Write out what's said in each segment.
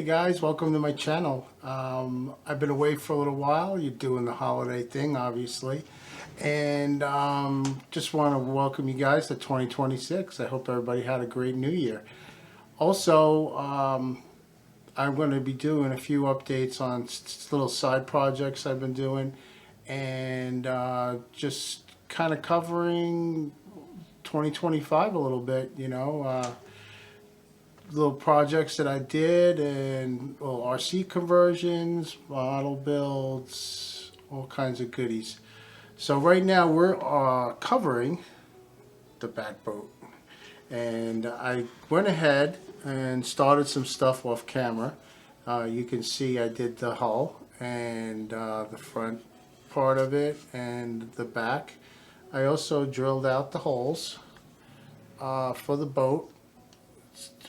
guys, welcome to my channel. I've been away for a little while. You're doing the holiday thing, obviously. And just want to welcome you guys to 2026. I hope everybody had a great new year. Also, I'm going to be doing a few updates on little side projects I've been doing. And just kind of covering 2025 a little bit, little projects that I did, and little RC conversions, model builds, all kinds of goodies. So right now we're covering the Bat Boat, and I went ahead and started some stuff off camera. You can see I did the hull and the front part of it and the back. I also drilled out the holes for the boat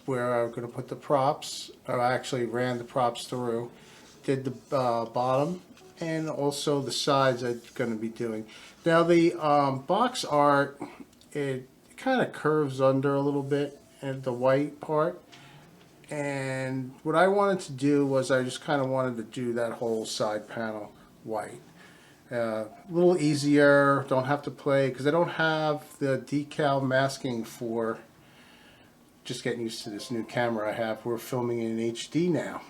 where I'm going to put the props. I actually ran the props through, did the bottom, and also the sides I'm going to be doing. Now the box art, it kind of curves under a little bit at the white part, and what I wanted to do was I just kind of wanted to do that whole side panel white. A little easier, don't have to play, because I don't have the decal masking for, just getting used to this new camera I have. We're filming in HD now.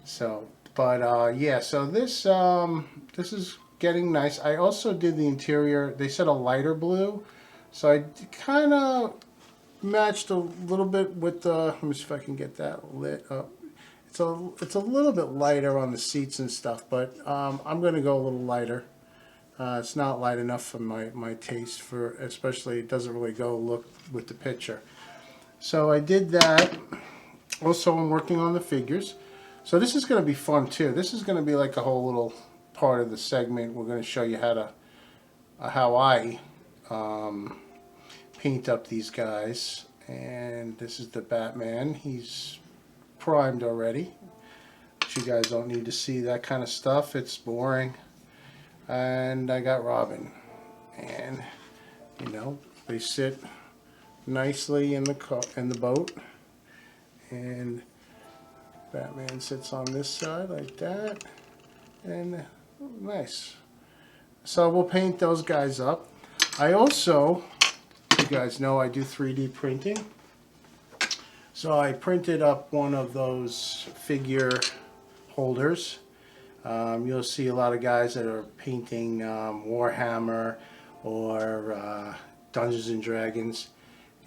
So, but yeah, so this is getting nice. I also did the interior, they said a lighter blue, so I kind of matched a little bit with the, let me see if I can get that lit up. It's a little bit lighter on the seats and stuff, but I'm going to go a little lighter. It's not light enough for my taste, for especially it doesn't really look with the picture. So I did that. Also, I'm working on the figures. So this is going to be fun too. This is going to be like a whole little part of the segment. We're going to show you how I paint up these guys. And this is the Batman. He's primed already. But you guys don't need to see that kind of stuff. It's boring. And I got Robin. And, they sit nicely in the boat, and Batman sits on this side like that, and nice. So we'll paint those guys up. I also, you guys know I do 3D printing, so I printed up one of those figure holders. You'll see a lot of guys that are painting Warhammer or Dungeons and Dragons.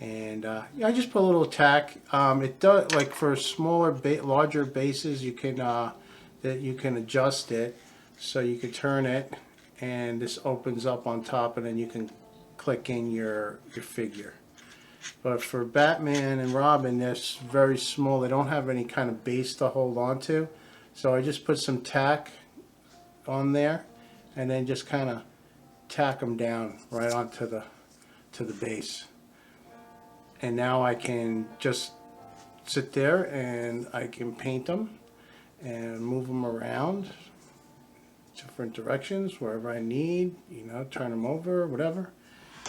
And I just put a little tack. It does, like for smaller, larger bases, you can adjust it, so you can turn it, and this opens up on top, and then you can click in your figure. But for Batman and Robin, they're very small. They don't have any kind of base to hold on to, so I just put some tack on there, and then just kind of tack them down right onto the base. And now I can just sit there and I can paint them and move them around different directions wherever I need, turn them over, whatever.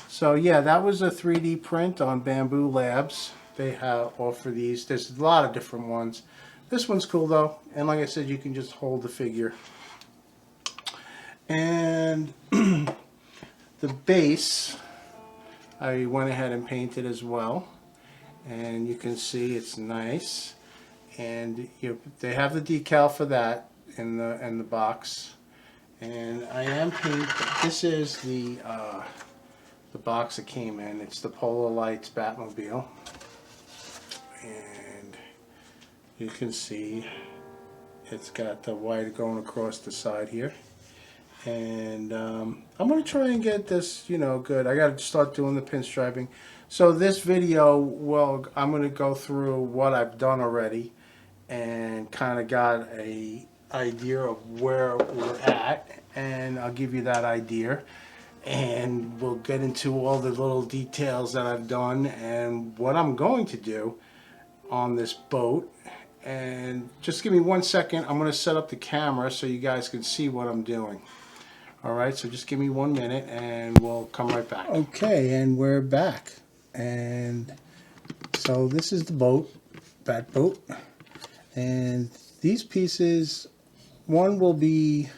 So yeah, that was a 3D print on Bamboo Labs. They have offer these. There's a lot of different ones. This one's cool though, and like I said, you can just hold the figure. And the base, I went ahead and painted as well, and you can see it's nice, and they have the decal for that in the box. And I am painting. This is the box it came in. It's the Polar Lights Batmobile, and you can see it's got the white going across the side here. And I'm going to try and get this, good. I got to start doing the pinstriping. So this video, well, I'm going to go through what I've done already and kind of got a idea of where we're at, and I'll give you that idea. And we'll get into all the little details that I've done and what I'm going to do on this boat. And just give me 1 second. I'm going to set up the camera so you guys can see what I'm doing. Alright, so just give me 1 minute and we'll come right back. Okay, and we're back. And so this is the boat, Bat Boat. And these pieces, one will be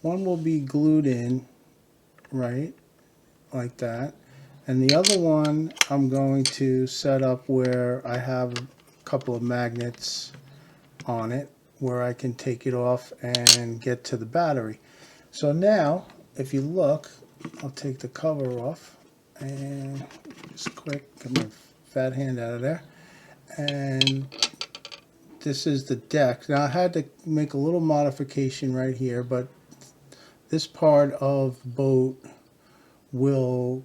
glued in, right, like that. And the other one I'm going to set up where I have a couple of magnets on it where I can take it off and get to the battery. So now, if you look, I'll take the cover off and just quick, get my fat hand out of there. And this is the deck. Now I had to make a little modification right here, but this part of the boat will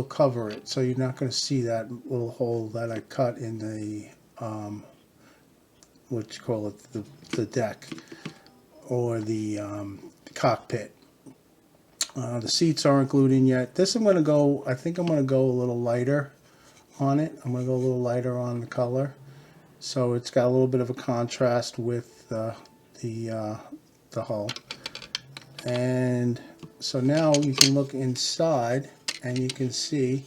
cover it, so you're not going to see that little hole that I cut in the what you call it, the deck or the cockpit. The seats aren't glued in yet. This I'm going to go, I think I'm going to go a little lighter on it. I'm going to go a little lighter on the color, so it's got a little bit of a contrast with the hull. And so now you can look inside and you can see,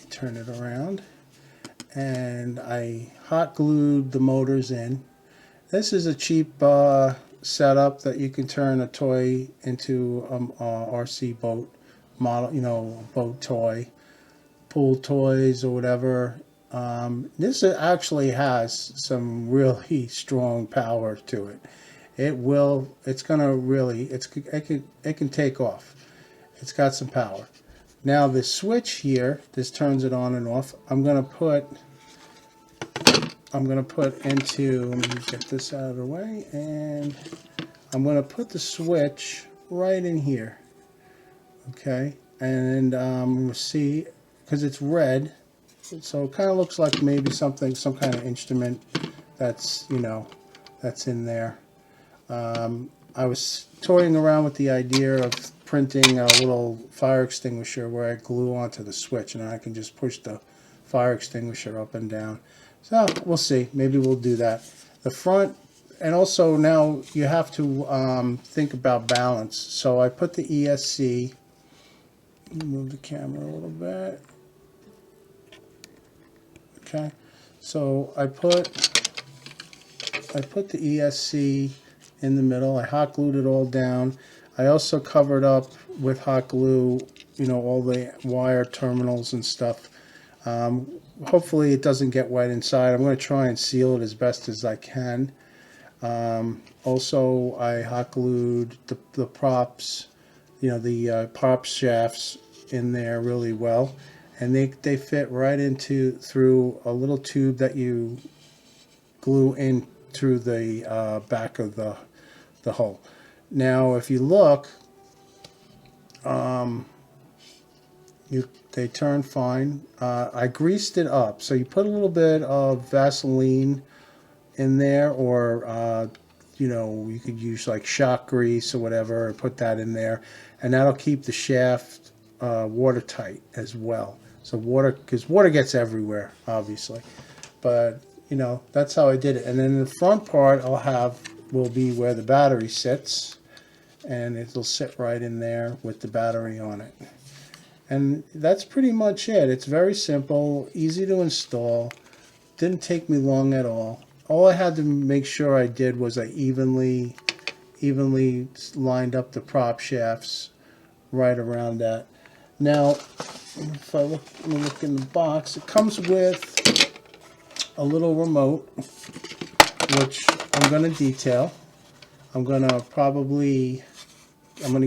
turn it around, and I hot glued the motors in. This is a cheap setup that you can turn a toy into a RC boat model, you know, boat toy, pool toys or whatever. This actually has some really strong power to it. It's gonna really, it can take off. It's got some power. Now the switch here, this turns it on and off. I'm gonna put into, let me get this out of the way, and I'm gonna put the switch right in here. Okay, and we'll see, because it's red, so it kind of looks like maybe some kind of instrument that's, you know, that's in there. I was toying around with the idea of printing a little fire extinguisher where I glue onto the switch and I can just push the fire extinguisher up and down. So we'll see. Maybe we'll do that. The front, and also now you have to think about balance. So I put the ESC, move the camera a little bit. Okay, so I put the ESC in the middle. I hot glued it all down. I also covered up with hot glue, you know, all the wire terminals and stuff. Hopefully it doesn't get wet inside. I'm going to try and seal it as best as I can. Also, I hot glued the props, you know, the prop shafts in there really well, and they fit right through a little tube that you glue in through the back of the hull. Now, if you look, they turn fine. I greased it up, so you put a little bit of Vaseline in there, or you know, you could use like shock grease or whatever, and put that in there, and that'll keep the shaft watertight as well. So because water gets everywhere, obviously, but you know, that's how I did it. And then the front part will be where the battery sits, and it'll sit right in there with the battery on it. And that's pretty much it. It's very simple, easy to install, didn't take me long at all. All I had to make sure I did was I evenly lined up the prop shafts right around that. Now, if I look in the box, it comes with a little remote, which I'm going to detail. I'm going to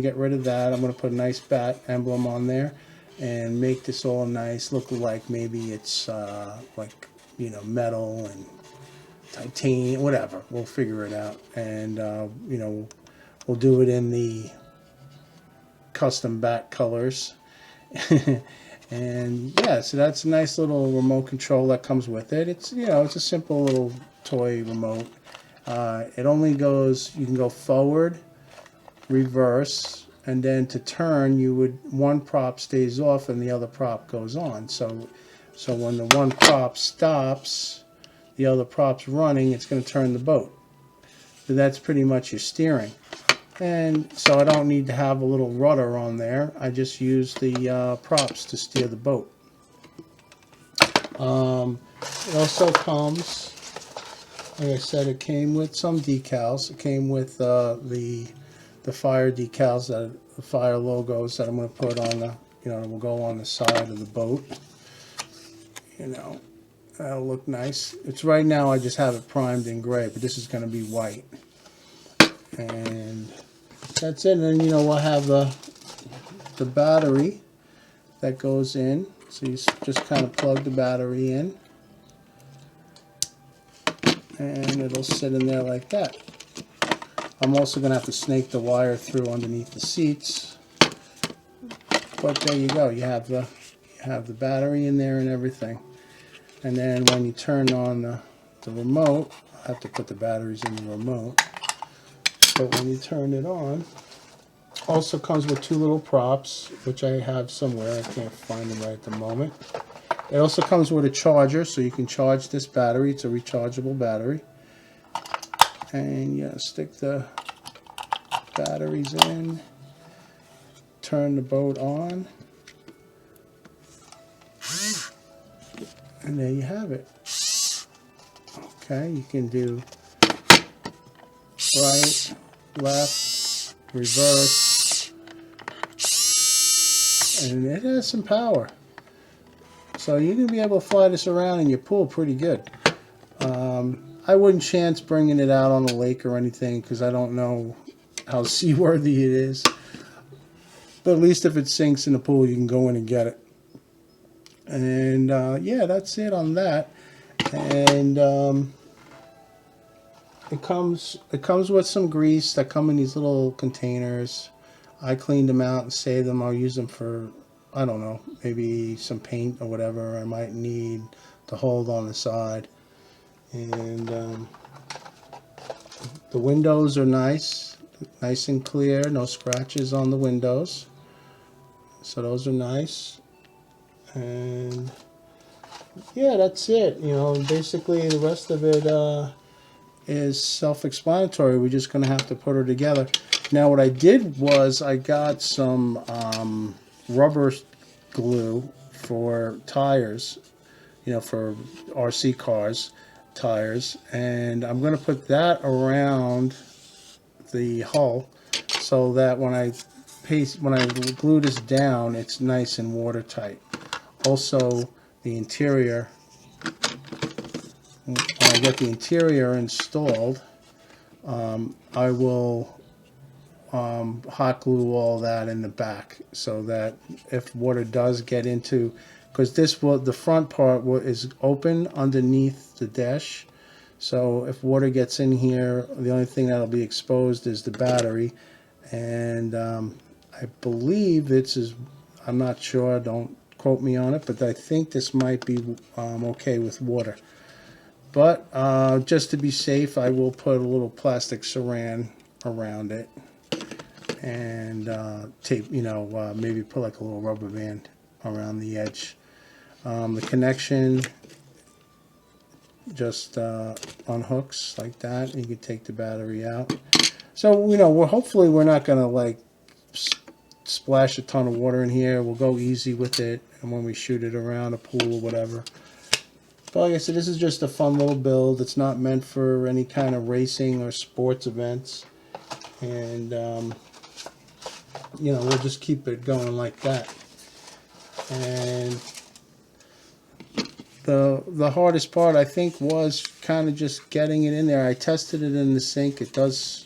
get rid of that. I'm going to put a nice bat emblem on there and make this all nice, look like maybe it's like, you know, metal and titanium, whatever. We'll figure it out, and you know, we'll do it in the custom bat colors. And yeah, so that's a nice little remote control that comes with it. It's, you know, it's a simple little toy remote. It only goes, you can go forward, reverse, and then to turn, one prop stays off and the other prop goes on. So when the one prop stops, the other prop's running, it's going to turn the boat. So that's pretty much your steering. And so I don't need to have a little rudder on there. I just use the props to steer the boat. It also comes like I said, it came with some decals. It came with the fire decals, that the fire logos that I'm going to put on the, you know, will go on the side of the boat. You know, that'll look nice. It's right now I just have it primed in gray, but this is going to be white. And that's it. And then, you know, we'll have the battery that goes in. So you just kind of plug the battery in, and it'll sit in there like that. I'm also going to have to snake the wire through underneath the seats. But there you go. You have the battery in there and everything. And then when you turn on the remote, I have to put the batteries in the remote. But when you turn it on, also comes with two little props, which I have somewhere. I can't find them right at the moment. It also comes with a charger, so you can charge this battery. It's a rechargeable battery. And you stick the batteries in, turn the boat on, and there you have it. Okay, you can do right, left, reverse, and it has some power. So you're going to be able to fly this around in your pool pretty good. I wouldn't chance bringing it out on the lake or anything because I don't know how seaworthy it is. But at least if it sinks in the pool, you can go in and get it. And yeah, that's it on that. And it comes with some grease that come in these little containers. I cleaned them out and saved them. I'll use them for, I don't know, maybe some paint or whatever I might need to hold on the side. And the windows are nice and clear, no scratches on the windows, so those are nice. And yeah, that's it. You know, basically the rest of it is self-explanatory. We're just going to have to put her together. Now what I did was I got some rubber glue for tires, you know, for RC cars tires, and I'm going to put that around the hull so that when I glue this down, it's nice and watertight. Also, the interior, when I get the interior installed, I will hot glue all that in the back so that if water does get into, because the front part is open underneath the dash, so if water gets in here, the only thing that'll be exposed is the battery. And I believe I'm not sure, don't quote me on it, but I think this might be okay with water. But just to be safe, I will put a little plastic saran around it and tape, you know, maybe put like a little rubber band around the edge. The connection just unhooks like that. You can take the battery out. So, you know, hopefully we're not going to like splash a ton of water in here. We'll go easy with it, and when we shoot it around a pool or whatever. But like I said, this is just a fun little build. It's not meant for any kind of racing or sports events. And, you know, we'll just keep it going like that. And the hardest part, I think, was kind of just getting it in there. I tested it in the sink. It does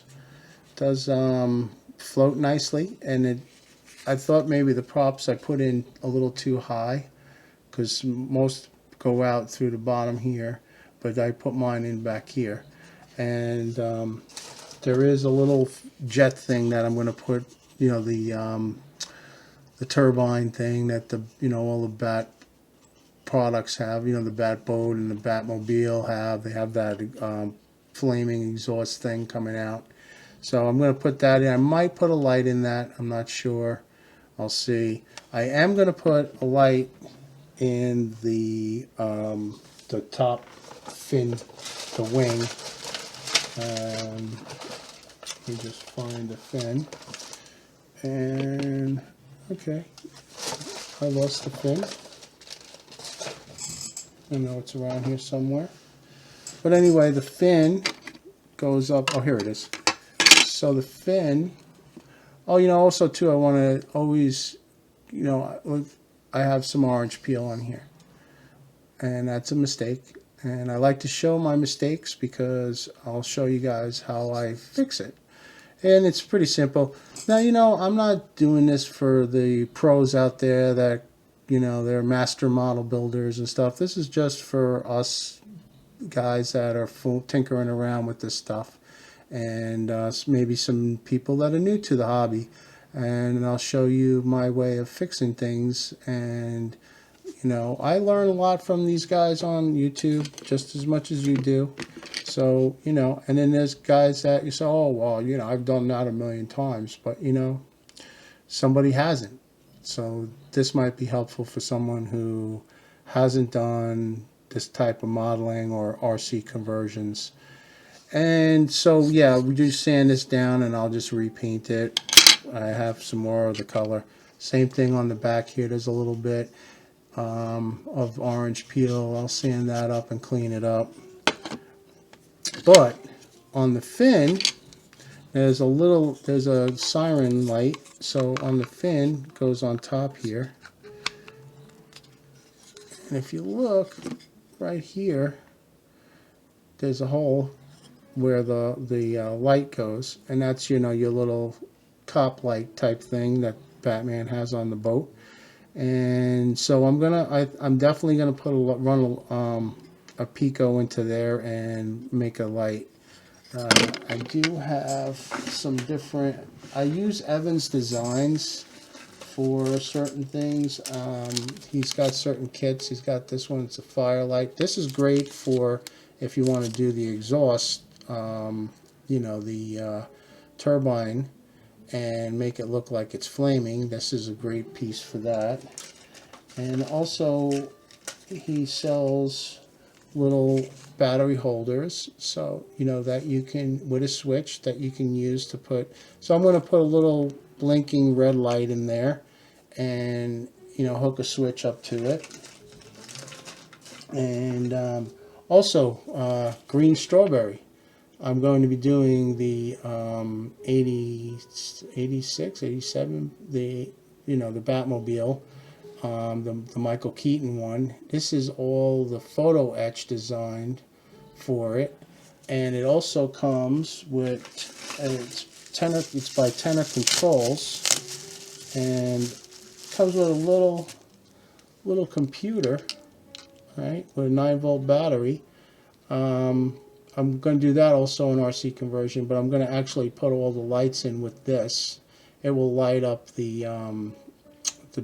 float nicely, and I thought maybe the props I put in a little too high, because most go out through the bottom here, but I put mine in back here. And there is a little jet thing that I'm going to put, you know, the turbine thing that all the Bat products have, you know, the Bat boat and the Batmobile have. They have that flaming exhaust thing coming out. So I'm going to put that in. I might put a light in that. I'm not sure. I'll see. I am going to put a light in the top fin, the wing. Let me just find the fin. And okay, I lost the fin. I know it's around here somewhere. But anyway, the fin goes up. Oh, here it is. So the fin. Oh, you know, also too, I want to always, you know, I have some orange peel on here, and that's a mistake. And I like to show my mistakes because I'll show you guys how I fix it. And it's pretty simple. Now, you know, I'm not doing this for the pros out there that, you know, they're master model builders and stuff. This is just for us guys that are tinkering around with this stuff, and maybe some people that are new to the hobby. And I'll show you my way of fixing things. And you know, I learn a lot from these guys on YouTube just as much as you do. So, you know, and then there's guys that you say, oh, well, you know, I've done that a million times, but, you know, somebody hasn't. So this might be helpful for someone who hasn't done this type of modeling or RC conversions. And so, yeah, we do sand this down and I'll just repaint it. I have some more of the color. Same thing on the back here. There's a little bit of orange peel. I'll sand that up and clean it up. But on the fin, there's a siren light. So on the fin, goes on top here. And if you look right here, there's a hole where the light goes, and that's, you know, your little cop light type thing that Batman has on the boat. And so I'm definitely gonna run a Pico into there and make a light. I do have some different. I use Evans Designs for certain things. He's got certain kits. He's got this one. It's a firelight. This is great for if you want to do the exhaust. You know, the turbine, and make it look like it's flaming. This is a great piece for that. And also he sells little battery holders, so you know that you can, with a switch that you can use to put. So I'm going to put a little blinking red light in there, and you know, hook a switch up to it. And also green strawberry. I'm going to be doing the 86, 87, the, you know, the Batmobile, the Michael Keaton one. This is all the photo etch designed for it, and it also comes with it's by Tenor Controls, and comes with a little computer, right, with a 9-volt battery. I'm going to do that also in RC conversion, but I'm going to actually put all the lights in with this. It will light up the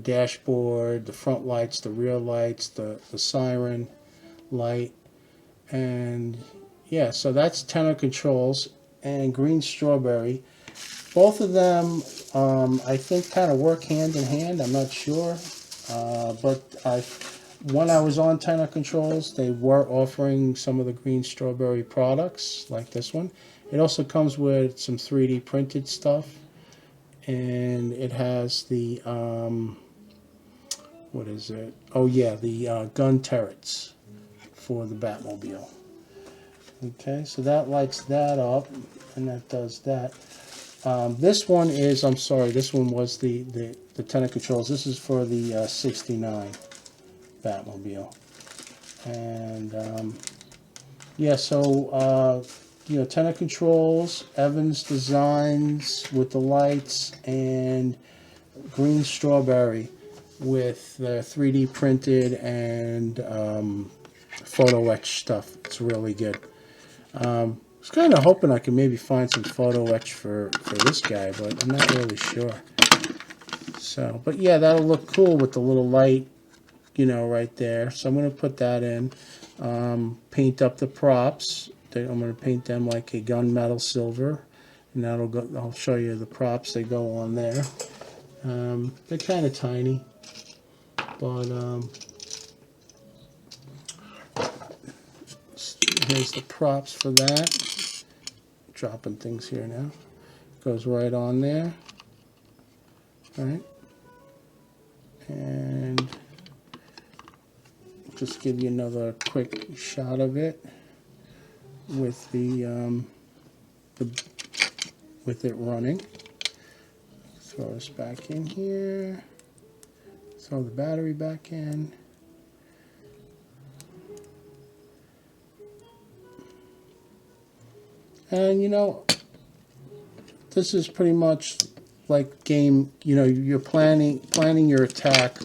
dashboard, the front lights, the rear lights, the siren light. And yeah, so that's Tenor Controls and Green Strawberry. Both of them, I think, kind of work hand in hand. I'm not sure, but when I was on Tenor Controls, they were offering some of the Green Strawberry products, like this one. It also comes with some 3D printed stuff, and it has the, what is it? Oh yeah, the gun turrets for the Batmobile. Okay, so that lights that up, and that does that. This one is, I'm sorry, this one was the Tenor Controls. This is for the 69 Batmobile. And yeah, so you know, Tenor Controls, Evans Designs with the lights, and Green Strawberry with the 3D printed and photo etch stuff. It's really good. I was kind of hoping I could maybe find some photo etch for this guy, but I'm not really sure. So, but yeah, that'll look cool with the little light, you know, right there. So I'm going to put that in. Paint up the props. I'm going to paint them like a gunmetal silver, and that'll go. I'll show you the props that go on there. They're kind of tiny, but here's the props for that. Dropping things here now. Goes right on there. All right, and just give you another quick shot of it. with the with it running. Throw this back in here. Throw the battery back in. And you know, this is pretty much like game, you know, you're planning your attack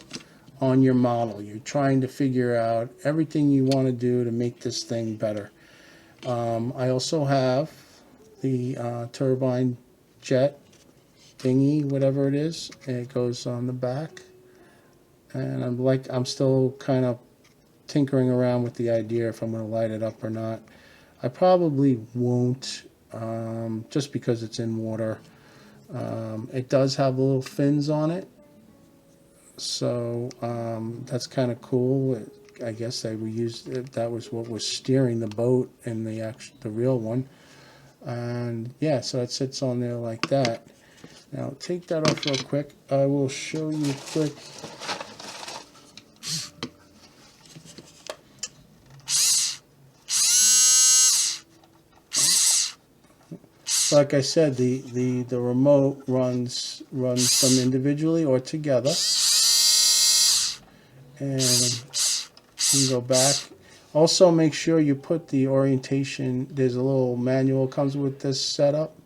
on your model. You're trying to figure out everything you want to do to make this thing better. I also have the turbine jet thingy, whatever it is, and it goes on the back. And I'm still kind of tinkering around with the idea if I'm going to light it up or not. I probably won't, just because it's in water. It does have little fins on it, so that's kind of cool. I guess they reused it. That was what was steering the boat in the real one, and yeah, so it sits on there like that. Now take that off real quick. I will show you quick. Like I said, the remote runs them individually or together. And you can go back. Also make sure you put the orientation, there's a little manual comes with this setup.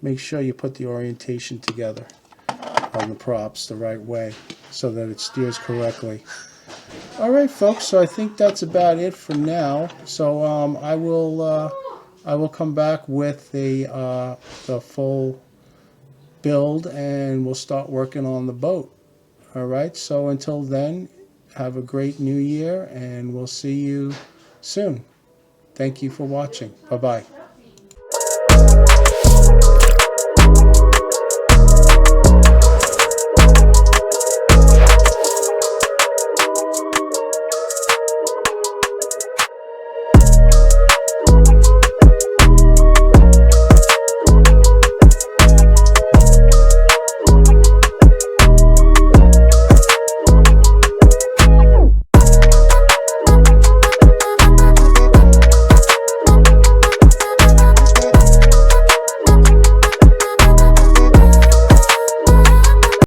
Make sure you put the orientation together on the props the right way so that it steers correctly. Alright folks, so I think that's about it for now. So I will come back with the full build and we'll start working on the boat. Alright, so until then, have a great new year and we'll see you soon. Thank you for watching. Bye-bye.